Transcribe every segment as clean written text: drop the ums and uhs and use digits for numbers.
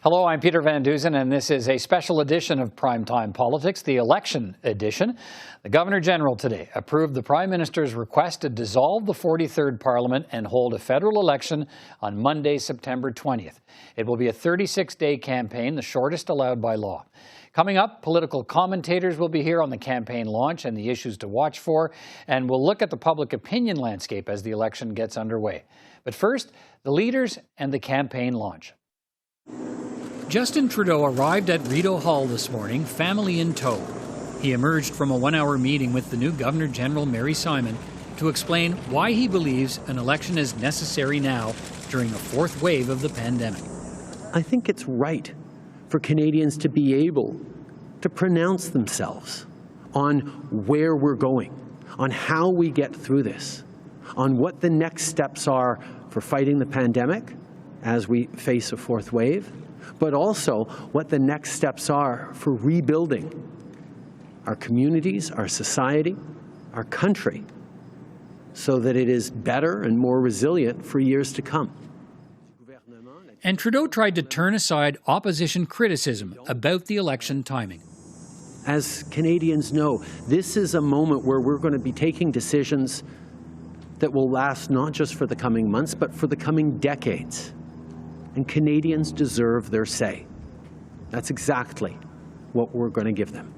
Hello, I'm Peter Van Dusen, and this is a special edition of Primetime Politics, the election edition. The Governor-General today approved the Prime Minister's request to dissolve the 43rd Parliament and hold a federal election on Monday, September 20th. It will be a 36-day campaign, the shortest allowed by law. Coming up, political commentators will be here on the campaign launch and the issues to watch for, and we'll look at the public opinion landscape as the election gets underway. But first, the leaders and the campaign launch. Justin Trudeau arrived at Rideau Hall this morning, family in tow. He emerged from a one-hour meeting with the new Governor-General Mary Simon to explain why he believes an election is necessary now during the fourth wave of the pandemic. I think it's right for Canadians to be able to pronounce themselves on where we're going, on how we get through this, on what the next steps are for fighting the pandemic as we face a fourth wave, but also what the next steps are for rebuilding our communities, our society, our country, so that it is better and more resilient for years to come. And Trudeau tried to turn aside opposition criticism about the election timing. As Canadians know, this is a moment where we're going to be taking decisions that will last not just for the coming months, but for the coming decades. And Canadians deserve their say. That's exactly what we're going to give them.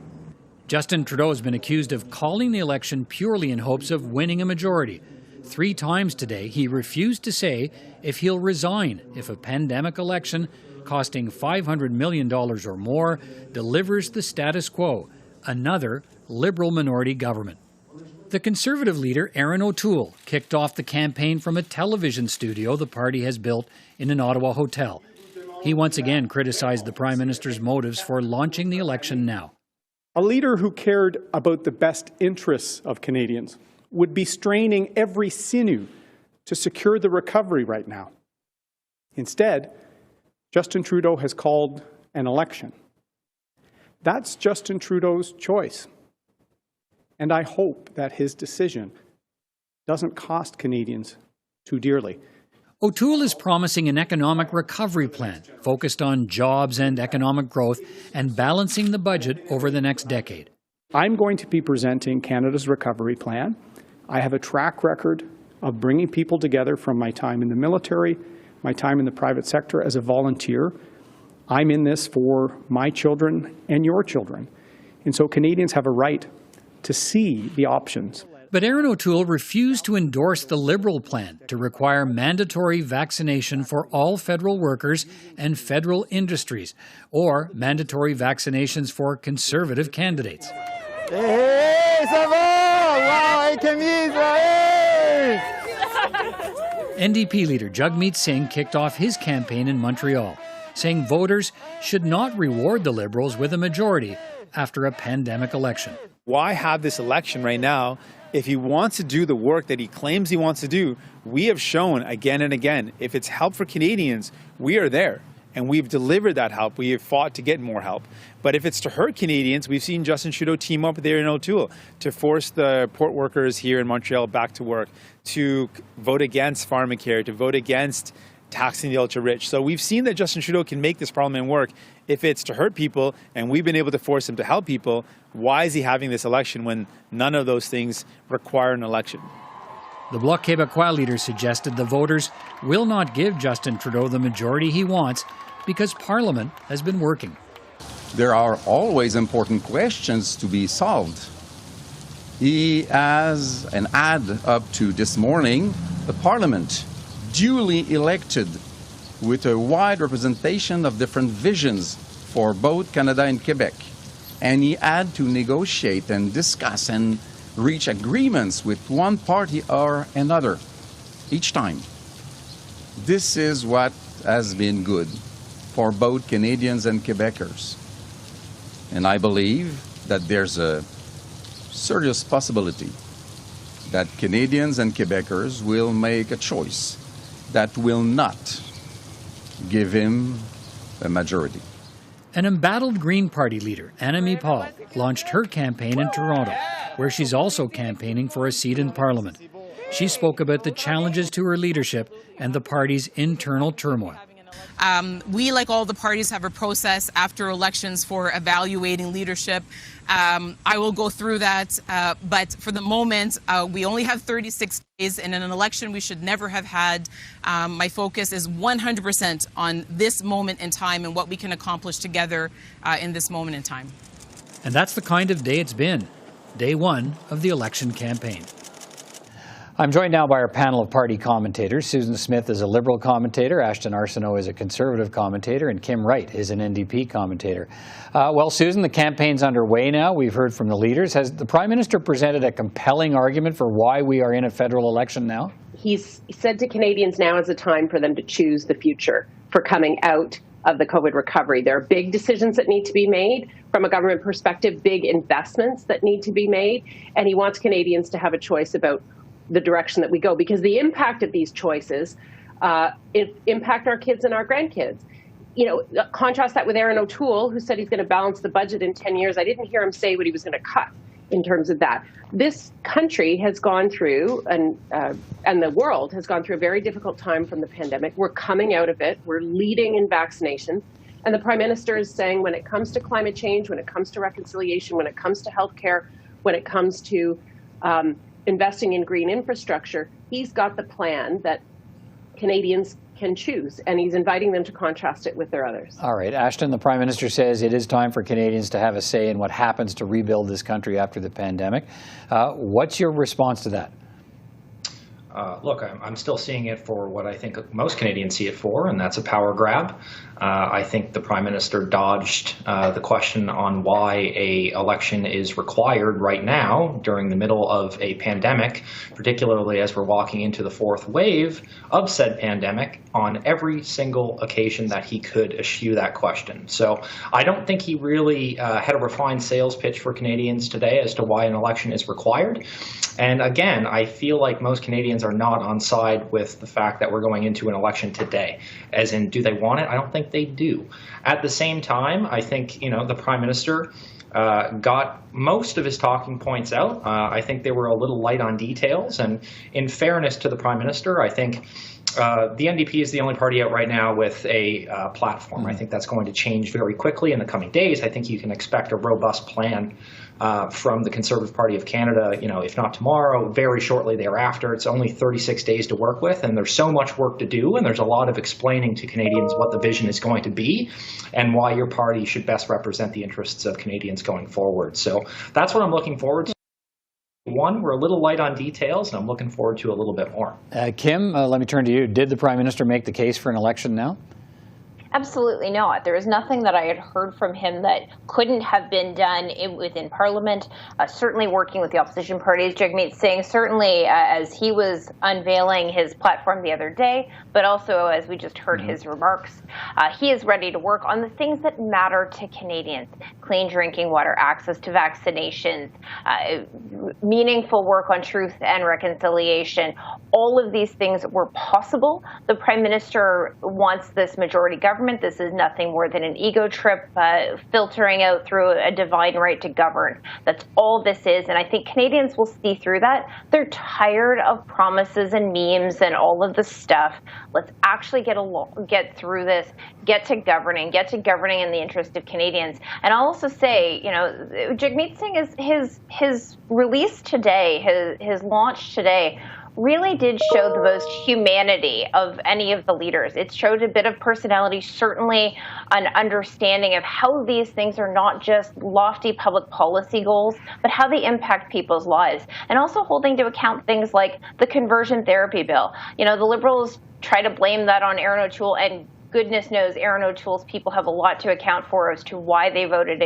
Justin Trudeau has been accused of calling the election purely in hopes of winning a majority. 3 times today, he refused to say if he'll resign if a pandemic election costing $500 million or more delivers the status quo, another Liberal minority government. The Conservative leader, ERIN O'Toole, kicked off the campaign from a television studio the party has built in an Ottawa hotel. He once again criticized the Prime Minister's motives for launching the election now. A leader who cared about the best interests of Canadians would be straining every sinew to secure the recovery right now. Instead, Justin Trudeau has called an election. That's Justin Trudeau's choice. And I hope that his decision doesn't cost Canadians too dearly. O'Toole is promising an economic recovery plan focused on jobs and economic growth and balancing the budget over the next decade. I'm going to be presenting Canada's recovery plan. I have a track record of bringing people together from my time in the military, my time in the private sector as a volunteer. I'm in this for my children and your children. And so Canadians have a right to see the options. But ERIN O'Toole refused to endorse the Liberal plan to require mandatory vaccination for all federal workers and federal industries, or mandatory vaccinations for Conservative candidates. NDP leader JAGMEET SINGH kicked off his campaign in Montreal, saying voters should not reward the Liberals with a majority after a pandemic election. Why have this election right now? If he wants to do the work that he claims he wants to do, we have shown again and again, if it's help for Canadians, we are there. And we've delivered that help. We have fought to get more help. But if it's to hurt Canadians, we've seen Justin Trudeau team up with ERIN O'Toole to force the port workers here in Montreal back to work, to vote against pharmacare, to vote against taxing the ultra-rich. So we've seen that Justin Trudeau can make this parliament work. If it's to hurt people, and we've been able to force him to help people, why is he having this election when none of those things require an election? The Bloc Québécois leader suggested the voters will not give Justin Trudeau the majority he wants because Parliament has been working. There are always important questions to be solved. He has, and add up to this morning, the Parliament duly elected with a wide representation of different visions for both Canada and Quebec. And he had to negotiate and discuss and reach agreements with one party or another each time. This is what has been good for both Canadians and Quebecers. And I believe that there's a serious possibility that Canadians and Quebecers will make a choice that will not give him a majority. An embattled Green Party leader, Annamie Paul, launched her campaign in Toronto, where she's also campaigning for a seat in Parliament. She spoke about the challenges to her leadership and the party's internal turmoil. We, like all the parties, have a process after elections for evaluating leadership. I will go through that, but for the moment, we only have 36 days, and in an election we should never have had. My focus is 100% on this moment in time and what we can accomplish together in this moment in time. And that's the kind of day it's been, day one of the election campaign. I'm joined now by our panel of party commentators. Susan Smith is a Liberal commentator, Ashton Arsenault is a Conservative commentator, and Kim Wright is an NDP commentator. Well, Susan, the campaign's underway now. We've heard from the leaders. Has the Prime Minister presented a compelling argument for why we are in a federal election now? He's said to Canadians now is a time for them to choose the future for coming out of the COVID recovery. There are big decisions that need to be made from a government perspective, big investments that need to be made, and he wants Canadians to have a choice about the direction that we go, because the impact of these choices impact our kids and our grandkids. You know, contrast that with ERIN O'Toole, who said he's going to balance the budget in 10 years. I didn't hear him say what he was going to cut in terms of that. This country has gone through, and the world has gone through a very difficult time from the pandemic. We're coming out of it. We're leading in vaccination. And the Prime Minister is saying when it comes to climate change, when it comes to reconciliation, when it comes to healthcare, when it comes to investing in green infrastructure, he's got the plan that Canadians can choose, and he's inviting them to contrast it with their others. All right, Ashton, the Prime Minister says it is time for Canadians to have a say in what happens to rebuild this country after the pandemic. What's your response to that? Look, I'm still seeing it for what I think most Canadians see it for, and that's a power grab. I think the Prime Minister dodged the question on why an election is required right now during the middle of a pandemic, particularly as we're walking into the fourth wave of said pandemic, on every single occasion that he could eschew that question. So I don't think he really had a refined sales pitch for Canadians today as to why an election is required. And again, I feel like most Canadians are not on side with the fact that we're going into an election today. As in, do they want it? I don't think they do. At the same time, I think, the Prime Minister got most of his talking points out. I think they were a little light on details. And in fairness to the Prime Minister, I think the NDP is the only party out right now with a platform. I think that's going to change very quickly in the coming days. I think you can expect a robust plan from the Conservative Party of Canada, if not tomorrow, very shortly thereafter. It's only 36 days to work with, and there's so much work to do, and there's a lot of explaining to Canadians what the vision is going to be and why your party should best represent the interests of Canadians going forward. So that's what I'm looking forward to. One, we're a little light on details, and I'm looking forward to a little bit more. Kim, let me turn to you. Did the Prime Minister make the case for an election now? Absolutely not. There was nothing that I had heard from him that couldn't have been done within Parliament, certainly working with the opposition parties. JAGMEET Singh, certainly as he was unveiling his platform the other day, but also as we just heard his remarks, he is ready to work on the things that matter to Canadians: clean drinking water, access to vaccinations, meaningful work on truth and reconciliation. All of these things were possible. The Prime Minister wants this majority government. This is nothing more than an ego trip, filtering out through a divine right to govern. That's all this is, and I think Canadians will see through that. They're tired of promises and memes and all of the stuff. Let's actually get through this, get to governing in the interest of Canadians. And I'll also say, JAGMEET Singh is his release today, his launch today, really did show the most humanity of any of the leaders. It showed a bit of personality, certainly an understanding of how these things are not just lofty public policy goals, but how they impact people's lives. And also holding to account things like the conversion therapy bill. The Liberals try to blame that on ERIN O'Toole, and goodness knows ERIN O'Toole's people have a lot to account for as to why they voted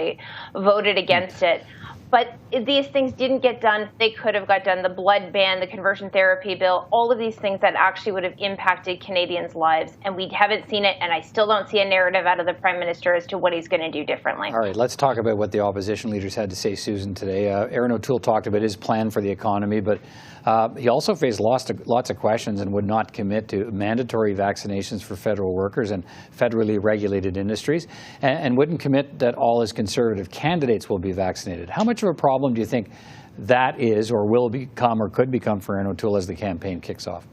against it. But these things didn't get done. They could have got done. The blood ban, the conversion therapy bill, all of these things that actually would have impacted Canadians' lives. And we haven't seen it, and I still don't see a narrative out of the Prime Minister as to what he's going to do differently. All right, let's talk about what the opposition leaders had to say, Susan, today. ERIN O'Toole talked about his plan for the economy, but he also faced lots of questions and would not commit to mandatory vaccinations for federal workers and federally regulated industries, and wouldn't commit that all his Conservative candidates will be vaccinated. How much of a problem do you think that is, or will become, or could become, for ERIN O'Toole as the campaign kicks off?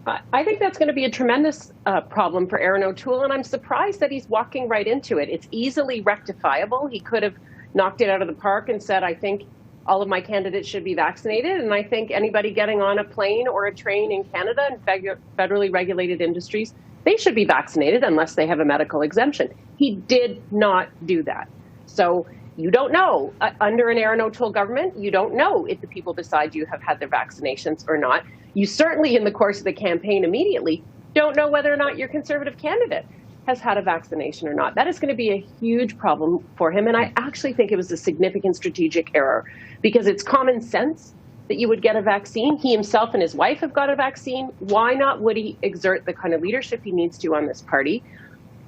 I think that's going to be a tremendous problem for ERIN O'Toole, and I'm surprised that he's walking right into it. It's easily rectifiable. He could have knocked it out of the park and said, I think all of my candidates should be vaccinated, and I think anybody getting on a plane or a train in Canada and federally regulated industries, they should be vaccinated unless they have a medical exemption. He did not do that. So you don't know, under an ERIN O'Toole government, you don't know if the people beside you have had their vaccinations or not. You certainly, in the course of the campaign immediately, don't know whether or not your Conservative candidate has had a vaccination or not. That is going to be a huge problem for him. And I actually think it was a significant strategic error, because it's common sense that you would get a vaccine. He himself and his wife have got a vaccine. Why not would he exert the kind of leadership he needs to on this party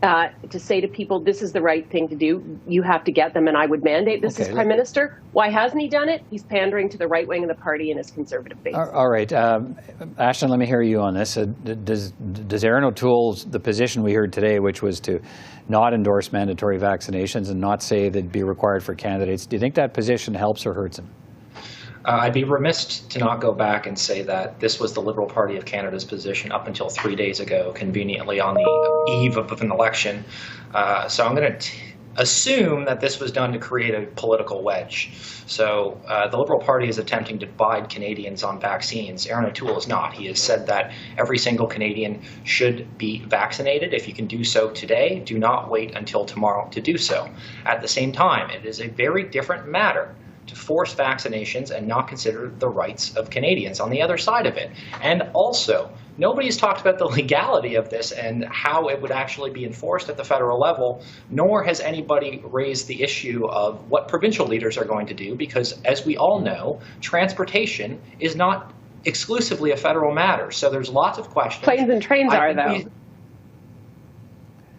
to say to people, this is the right thing to do, you have to get them, and I would mandate this as Prime Minister? Why hasn't he done it? He's pandering to the right wing of the party and his Conservative base. All right. Ashton, let me hear you on this. Does ERIN O'Toole's, the position we heard today, which was to not endorse mandatory vaccinations and not say they'd be required for candidates, do you think that position helps or hurts him? I'd be remiss to not go back and say that this was the Liberal Party of Canada's position up until 3 days ago, conveniently on the eve of an election. So I'm going to assume that this was done to create a political wedge. So the Liberal Party is attempting to divide Canadians on vaccines. ERIN O'Toole is not. He has said that every single Canadian should be vaccinated. If you can do so today, do not wait until tomorrow to do so. At the same time, it is a very different matter to force vaccinations and not consider the rights of Canadians on the other side of it. And also, nobody's talked about the legality of this and how it would actually be enforced at the federal level, nor has anybody raised the issue of what provincial leaders are going to do, because as we all know, transportation is not exclusively a federal matter. So there's lots of questions. Planes and trains are, though.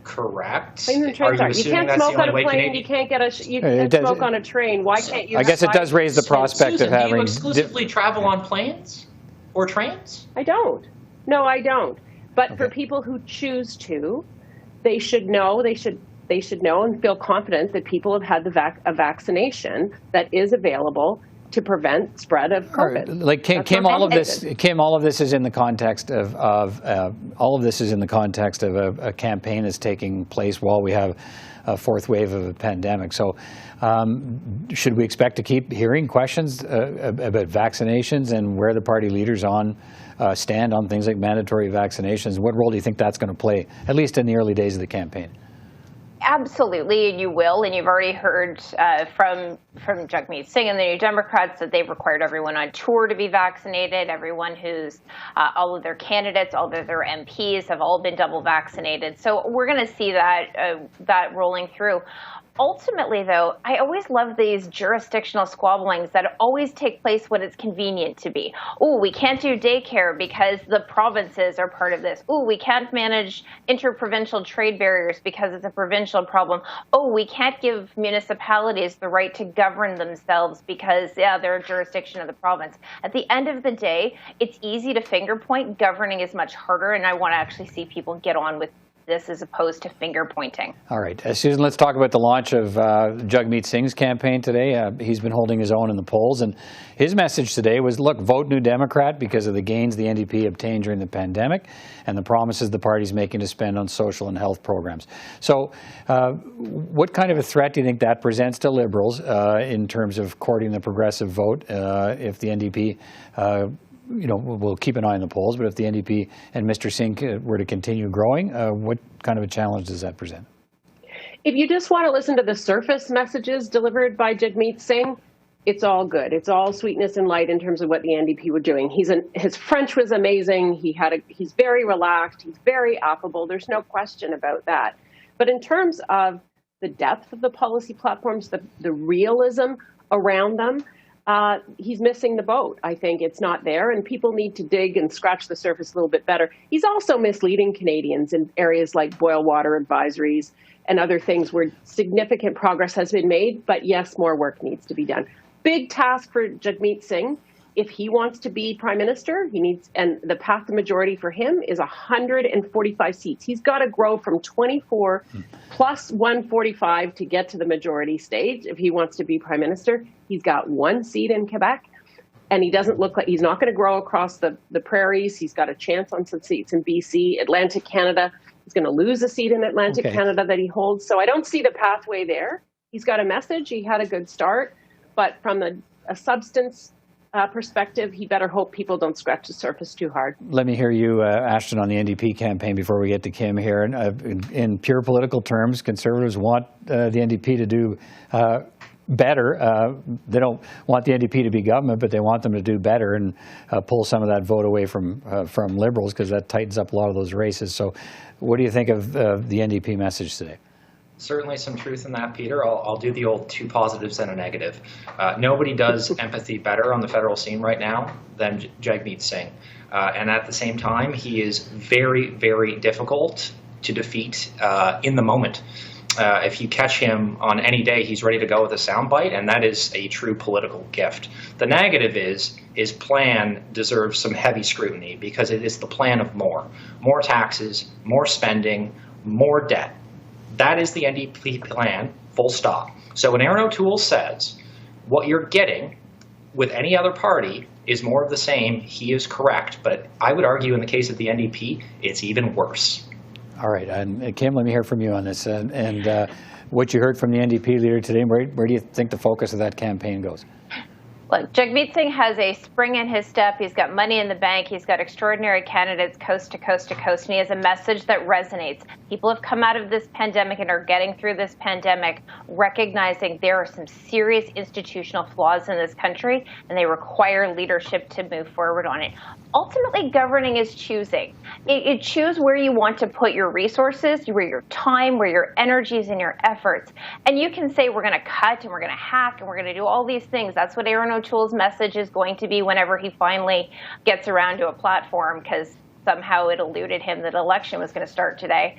Correct. Planes and trains are. You can't smoke on a plane. You can't get you can't smoke on a train. Why can't you? I guess it does raise the prospect Susan, of having. Do you exclusively travel on planes or trains? I don't. No, I don't. But for people who choose to, they should know. They should know and feel confident that people have had a vaccination that is available to prevent spread of COVID. Like Kim, all of this is in the context of a campaign that's taking place while we have a fourth wave of a pandemic. So, should we expect to keep hearing questions about vaccinations and where the party leaders stand on things like mandatory vaccinations? What role do you think that's going to play, at least in the early days of the campaign? Absolutely, and you will. And you've already heard from JAGMEET Singh and the New Democrats that they've required everyone on tour to be vaccinated. Everyone who's all of their candidates, all of their MPs have all been double vaccinated. So we're going to see that rolling through. Ultimately, though, I always love these jurisdictional squabblings that always take place when it's convenient to be. Oh, we can't do daycare because the provinces are part of this. Oh, we can't manage interprovincial trade barriers because it's a provincial problem. Oh, we can't give municipalities the right to govern themselves because, they're a jurisdiction of the province. At the end of the day, it's easy to finger point. Governing is much harder, and I want to actually see people get on with this as opposed to finger pointing. All right. Susan, let's talk about the launch of JAGMEET Singh's campaign today. He's been holding his own in the polls, and his message today was, look, vote New Democrat because of the gains the NDP obtained during the pandemic and the promises the party's making to spend on social and health programs. So what kind of a threat do you think that presents to Liberals in terms of courting the progressive vote if the NDP we'll keep an eye on the polls, but if the NDP and Mr. Singh were to continue growing, what kind of a challenge does that present? If you just want to listen to the surface messages delivered by JAGMEET Singh, it's all good. It's all sweetness and light in terms of what the NDP were doing. His French was amazing. He's very relaxed. He's very affable. There's no question about that. But in terms of the depth of the policy platforms, the realism around them, he's missing the boat. I think it's not there, and people need to dig and scratch the surface a little bit better. He's also misleading Canadians in areas like boil water advisories and other things where significant progress has been made, but yes, more work needs to be done. Big task for JAGMEET Singh. If he wants to be Prime Minister, and the path to majority for him is 145 seats. He's got to grow from 24 plus 145 to get to the majority stage. If he wants to be Prime Minister, he's got one seat in Quebec. and he doesn't look like he's not going to grow across the prairies. He's got a chance on some seats in BC, Atlantic Canada. He's going to lose a seat in Atlantic Canada that he holds. So I don't see the pathway there. He's got a message. He had a good start, but from a substance perspective, he better hope people don't scratch the surface too hard. Let me hear you, Ashton, on the NDP campaign before we get to Kim here. In pure political terms, Conservatives want the NDP to do better. They don't want the NDP to be government, but they want them to do better and pull some of that vote away from Liberals, because that tightens up a lot of those races. So what do you think of the NDP message today? Certainly some truth in that, Peter. I'll do the old two positives and a negative. Nobody does empathy better on the federal scene right now than JAGMEET Singh. And at the same time, he is very, very difficult to defeat in the moment. If you catch him on any day, he's ready to go with a soundbite, and that is a true political gift. The negative is his plan deserves some heavy scrutiny, because it is the plan of more taxes, more spending, more debt. That is the NDP plan, full stop. So when Erin O'Toole says what you're getting with any other party is more of the same, he is correct. But I would argue in the case of the NDP, it's even worse. All right. And Kim, let me hear from you on this. And what you heard from the NDP leader today, where do you think the focus of that campaign goes? Look, JAGMEET Singh has a spring in his step. He's got money in the bank. He's got extraordinary candidates coast to coast to coast. And he has a message that resonates. People have come out of this pandemic and are getting through this pandemic recognizing there are some serious institutional flaws in this country, and they require leadership to move forward on it. Ultimately, governing is choosing. You choose where you want to put your resources, where your time, where your energies and your efforts. And you can say we're going to cut and we're going to hack and we're going to do all these things. That's what Erin O'Toole's message is going to be whenever he finally gets around to a platform, because somehow it eluded him that election was going to start today.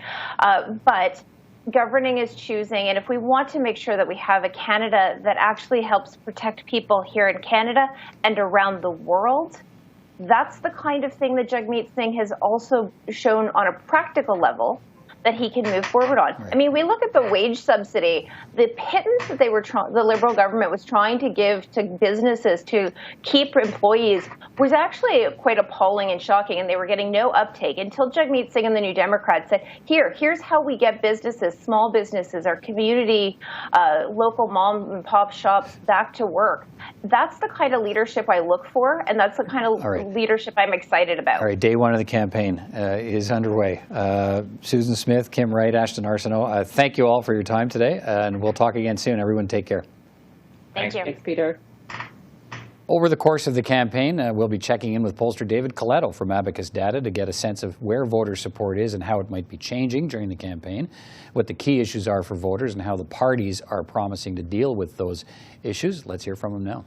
But governing is choosing, and if we want to make sure that we have a Canada that actually helps protect people here in Canada and around the world, that's the kind of thing that JAGMEET Singh has also shown on a practical level that he can move forward on. Right. I mean, we look at the wage subsidy, the pittance that the Liberal government was trying to give to businesses to keep employees was actually quite appalling and shocking, and they were getting no uptake until JAGMEET Singh and the New Democrats said, here's how we get businesses, small businesses, our community, local mom and pop shops back to work. That's the kind of leadership I look for, and that's the kind of leadership I'm excited about. All right, day one of the campaign is underway. Susan Smith, Kim Wright, Ashton Arsenault, thank you all for your time today, and we'll talk again soon. Everyone take care. Thank you. Thanks, Peter. Over the course of the campaign, we'll be checking in with pollster David Coletto from Abacus Data to get a sense of where voter support is and how it might be changing during the campaign, what the key issues are for voters, and how the parties are promising to deal with those issues. Let's hear from him now.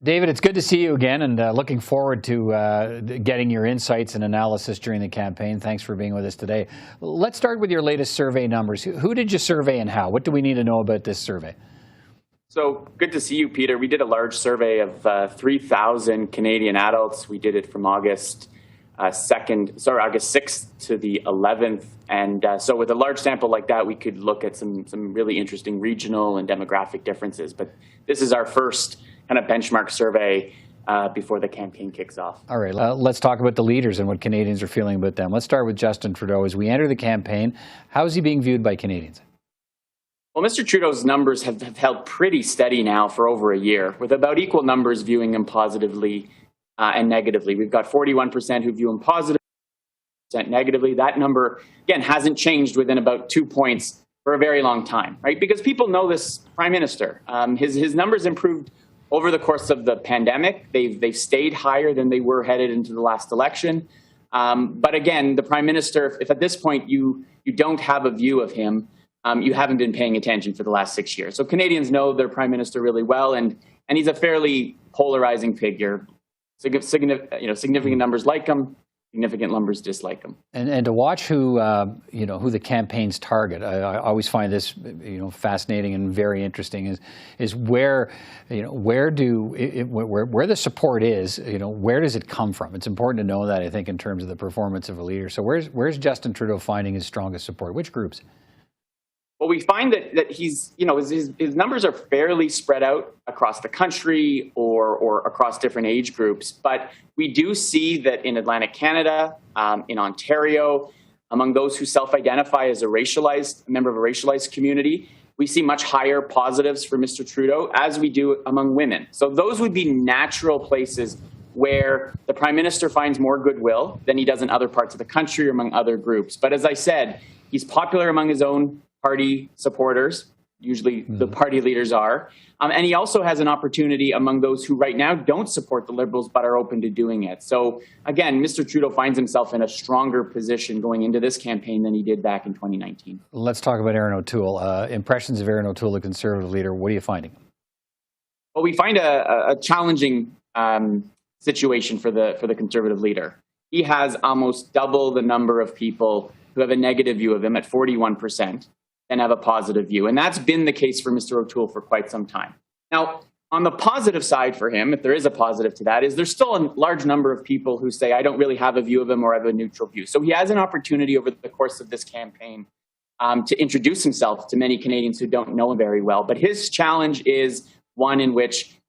David, it's good to see you again, and looking forward to getting your insights and analysis during the campaign. Thanks for being with us today. Let's start with your latest survey numbers. Who did you survey and how? What do we need to know about this survey? So good to see you, Peter. We did a large survey of 3,000 Canadian adults. We did it from August 6th to the 11th. And so with a large sample like that, we could look at some really interesting regional and demographic differences. But this is our first kind of benchmark survey before the campaign kicks off. All right, let's talk about the leaders and what Canadians are feeling about them. Let's start with Justin Trudeau. As we enter the campaign, how is he being viewed by Canadians? Well, Mr. Trudeau's numbers have held pretty steady now for over a year, with about equal numbers viewing him positively and negatively. We've got 41% who view him positively, 40% negatively. That number, again, hasn't changed within about 2 points for a very long time, right? Because people know this Prime Minister. His numbers improved over the course of the pandemic. They've stayed higher than they were headed into the last election. But again, the Prime Minister, if at this point you don't have a view of him, you haven't been paying attention for the last 6 years. So Canadians know their Prime Minister really well, and he's a fairly polarizing figure. Significant numbers like him, significant numbers dislike him. And to watch who the campaigns target, I always find this fascinating and very interesting. Is where where the support is. Where does it come from? It's important to know that, I think, in terms of the performance of a leader. So where's Justin Trudeau finding his strongest support? Which groups? Well, we find that he's, his numbers are fairly spread out across the country or across different age groups. But we do see that in Atlantic Canada, in Ontario, among those who self-identify as a member of a racialized community, we see much higher positives for Mr. Trudeau, as we do among women. So those would be natural places where the Prime Minister finds more goodwill than he does in other parts of the country or among other groups. But as I said, he's popular among his own party supporters, usually the party leaders are. And he also has an opportunity among those who right now don't support the Liberals but are open to doing it. So again, Mr. Trudeau finds himself in a stronger position going into this campaign than he did back in 2019. Let's talk about Erin O'Toole. Impressions of Erin O'Toole, the Conservative leader. What are you finding? Well, we find a challenging situation for the Conservative leader. He has almost double the number of people who have a negative view of him at 41%. And have a positive view. And that's been the case for Mr. O'Toole for quite some time. Now, on the positive side for him, if there is a positive to that, is there's still a large number of people who say, I don't really have a view of him or I have a neutral view. So he has an opportunity over the course of this campaign to introduce himself to many Canadians who don't know him very well. But his challenge is one in which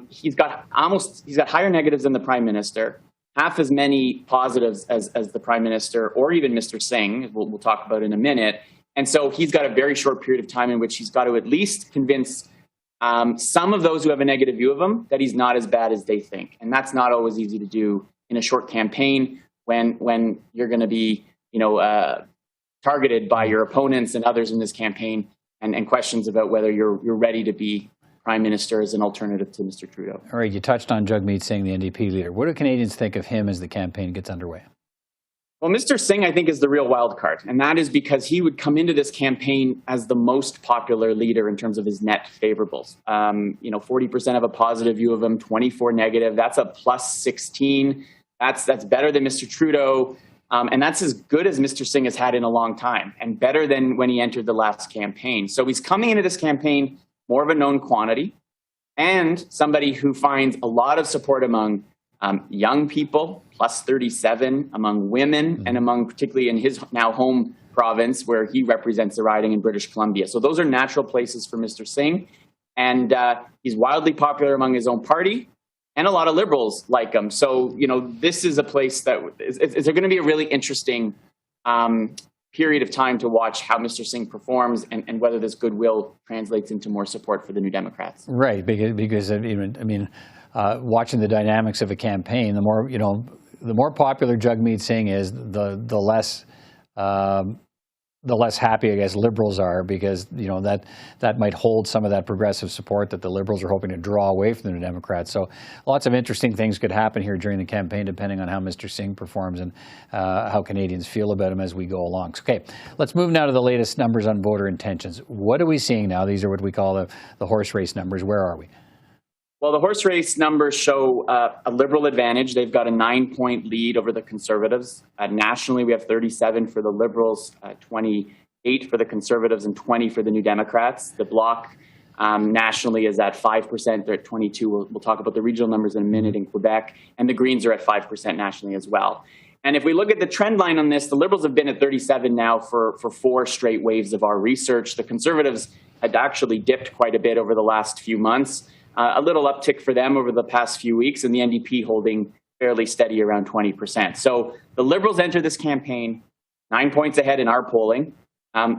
he's got higher negatives than the Prime Minister, half as many positives as the Prime Minister or even Mr. Singh, we'll talk about in a minute. And so he's got a very short period of time in which he's got to at least convince some of those who have a negative view of him that he's not as bad as they think. And that's not always easy to do in a short campaign when you're going to be, targeted by your opponents and others in this campaign and questions about whether you're ready to be Prime Minister as an alternative to Mr. Trudeau. All right, you touched on JAGMEET Singh, the NDP leader. What do Canadians think of him as the campaign gets underway? Well, Mr. Singh, I think, is the real wild card, and that is because he would come into this campaign as the most popular leader in terms of his net favorables. 40% have a positive view of him, 24 negative. That's a plus 16. That's better than Mr. Trudeau, and that's as good as Mr. Singh has had in a long time, and better than when he entered the last campaign. So he's coming into this campaign more of a known quantity, and somebody who finds a lot of support among young people, plus 37, among women, and among particularly in his now home province where he represents the riding in British Columbia. So those are natural places for Mr. Singh. And he's wildly popular among his own party, and a lot of Liberals like him. So, this is a place that is going to be a really interesting period of time to watch how Mr. Singh performs and whether this goodwill translates into more support for the New Democrats. Right, because watching the dynamics of a campaign, the more popular JAGMEET Singh is, the less happy, I guess, Liberals are, because that might hold some of that progressive support that the Liberals are hoping to draw away from the New Democrats. So lots of interesting things could happen here during the campaign, depending on how Mr. Singh performs and how Canadians feel about him as we go along. So, okay, let's move now to the latest numbers on voter intentions. What are we seeing now? These are what we call the horse race numbers. Where are we? Well, the horse race numbers show a Liberal advantage. They've got a 9-point lead over the Conservatives. Nationally, we have 37 for the Liberals, 28 for the Conservatives, and 20 for the New Democrats. The Bloc nationally is at 5%. They're at 22. We'll talk about the regional numbers in a minute in Quebec. And the Greens are at 5% nationally as well. And if we look at the trend line on this, the Liberals have been at 37 now for 4 straight waves of our research. The Conservatives had actually dipped quite a bit over the last few months. A little uptick for them over the past few weeks, and the NDP holding fairly steady around 20%. So the Liberals entered this campaign 9 points ahead in our polling.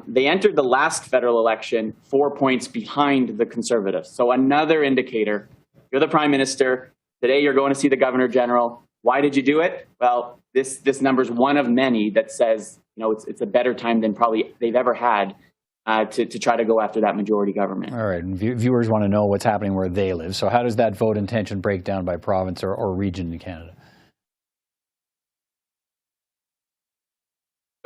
They entered the last federal election 4 points behind the Conservatives. So another indicator, you're the Prime Minister. Today you're going to see the Governor General. Why did you do it? Well, this number is one of many that says it's a better time than probably they've ever had to try to go after that majority government. All right, and viewers want to know what's happening where they live. So how does that vote intention break down by province or region in Canada?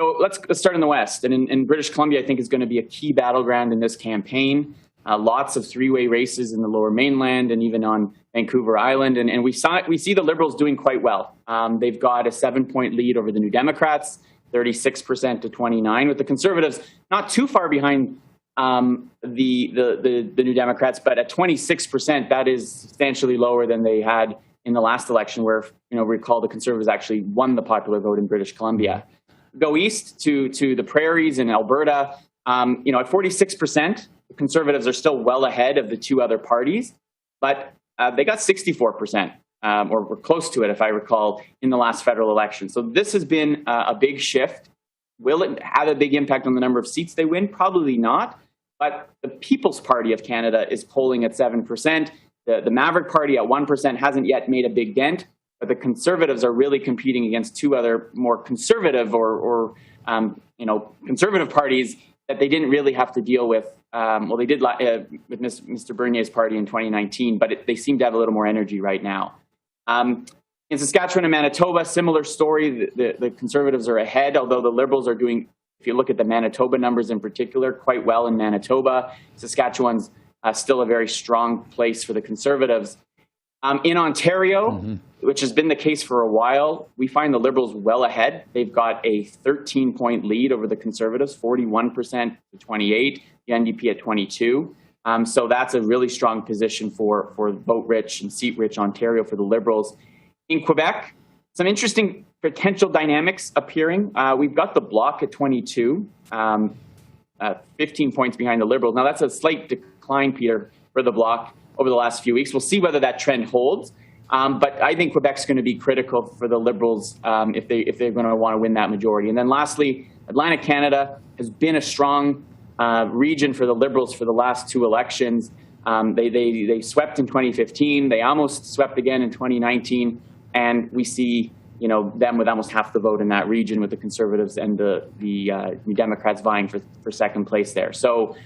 So let's start in the West. And in British Columbia, I think is going to be a key battleground in this campaign. Lots of three-way races in the Lower Mainland and even on Vancouver Island. And we see the Liberals doing quite well. They've got a 7-point lead over the New Democrats, 36% to 29%, with the Conservatives not too far behind the New Democrats, but at 26%, that is substantially lower than they had in the last election, where recall the Conservatives actually won the popular vote in British Columbia. Go east to the prairies in Alberta. At 46%, the Conservatives are still well ahead of the two other parties, but they got 64%, or were close to it, if I recall, in the last federal election. So this has been a big shift. Will it have a big impact on the number of seats they win? Probably not. But the People's Party of Canada is polling at 7%. The Maverick Party at 1% hasn't yet made a big dent. But the Conservatives are really competing against two other more conservative or conservative parties that they didn't really have to deal with. They did with Mr. Bernier's party in 2019, but they seem to have a little more energy right now. In Saskatchewan and Manitoba, similar story. The Conservatives are ahead, although the Liberals are doing, if you look at the Manitoba numbers in particular, quite well in Manitoba. Saskatchewan's still a very strong place for the Conservatives. In Ontario, which has been the case for a while, we find the Liberals well ahead. They've got a 13-point lead over the Conservatives, 41% to 28, the NDP at 22. So that's a really strong position for vote-rich and seat-rich Ontario for the Liberals. In Quebec, some interesting potential dynamics appearing. We've got the Bloc at 22, 15 points behind the Liberals. Now, that's a slight decline, Peter, for the Bloc over the last few weeks. We'll see whether that trend holds. But I think Quebec's going to be critical for the Liberals if they're going to want to win that majority. And then lastly, Atlantic Canada has been a strong region for the Liberals for the last two elections. They swept in 2015. They almost swept again in 2019. And we see them with almost half the vote in that region, with the Conservatives and the New Democrats vying for second place there. So,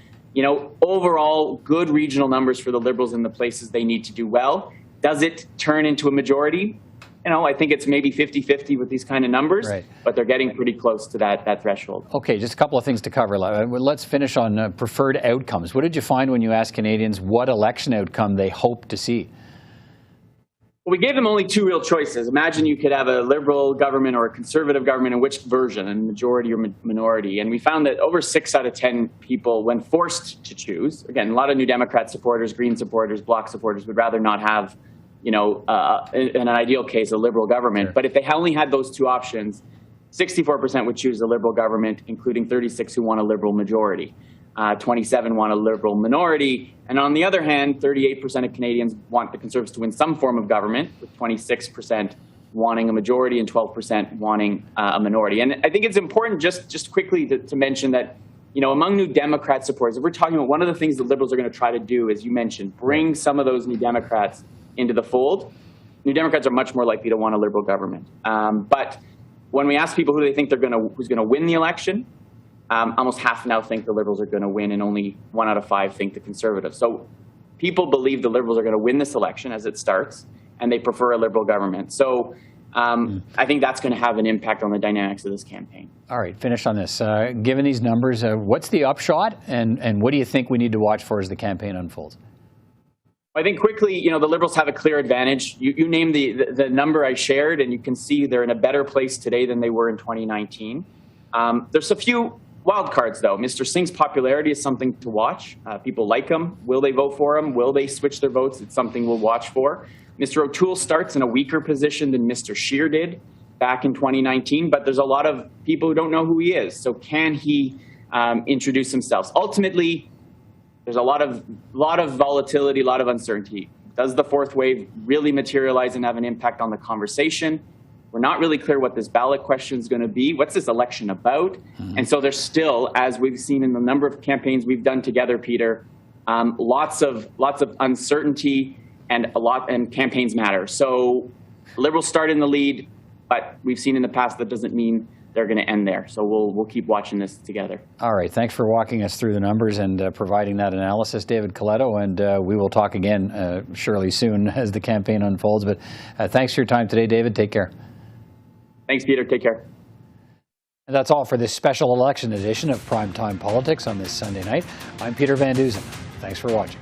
overall, good regional numbers for the Liberals in the places they need to do well. Does it turn into a majority? I think it's maybe 50-50 with these kind of numbers, right, but they're getting pretty close to that threshold. Okay, just a couple of things to cover. Let's finish on preferred outcomes. What did you find when you asked Canadians what election outcome they hope to see? Well, we gave them only two real choices. Imagine you could have a Liberal government or a Conservative government, in which version, a majority or minority. And we found that over 6 out of 10 people, when forced to choose, again, a lot of New Democrat supporters, Green supporters, Bloc supporters would rather not have, in an ideal case, a Liberal government. Sure. But if they only had those two options, 64% would choose a Liberal government, including 36 who want a Liberal majority. 27 want a Liberal minority. And on the other hand, 38% of Canadians want the Conservatives to win some form of government, with 26% wanting a majority and 12% wanting a minority. And I think it's important just quickly to mention that, among New Democrat supporters, if we're talking about one of the things the Liberals are going to try to do, as you mentioned, bring some of those New Democrats into the fold. New Democrats are much more likely to want a Liberal government. But when we ask people who they think who's going to win the election, almost half now think the Liberals are going to win, and only 1 out of 5 think the Conservatives. So people believe the Liberals are going to win this election as it starts, and they prefer a Liberal government. So I think that's going to have an impact on the dynamics of this campaign. All right, finish on this. Given these numbers, what's the upshot, and what do you think we need to watch for as the campaign unfolds? I think quickly, the Liberals have a clear advantage. You name the number I shared, and you can see they're in a better place today than they were in 2019. There's a few wild cards, though. Mr. Singh's popularity is something to watch. People like him. Will they vote for him? Will they switch their votes? It's something we'll watch for. Mr. O'Toole starts in a weaker position than Mr. Scheer did back in 2019, but there's a lot of people who don't know who he is. So can he introduce himself? Ultimately, there's a lot of volatility, a lot of uncertainty. Does the fourth wave really materialize and have an impact on the conversation? We're not really clear what this ballot question is going to be. What's this election about? And so there's still, as we've seen in the number of campaigns we've done together, Peter, lots of uncertainty, and campaigns matter. So Liberals start in the lead, but we've seen in the past that doesn't mean they're going to end there. So we'll keep watching this together. All right. Thanks for walking us through the numbers and providing that analysis, David Coletto. And we will talk again surely soon as the campaign unfolds. But thanks for your time today, David. Take care. Thanks, Peter. Take care. And that's all for this special election edition of Primetime Politics on this Sunday night. I'm Peter Van Dusen. Thanks for watching.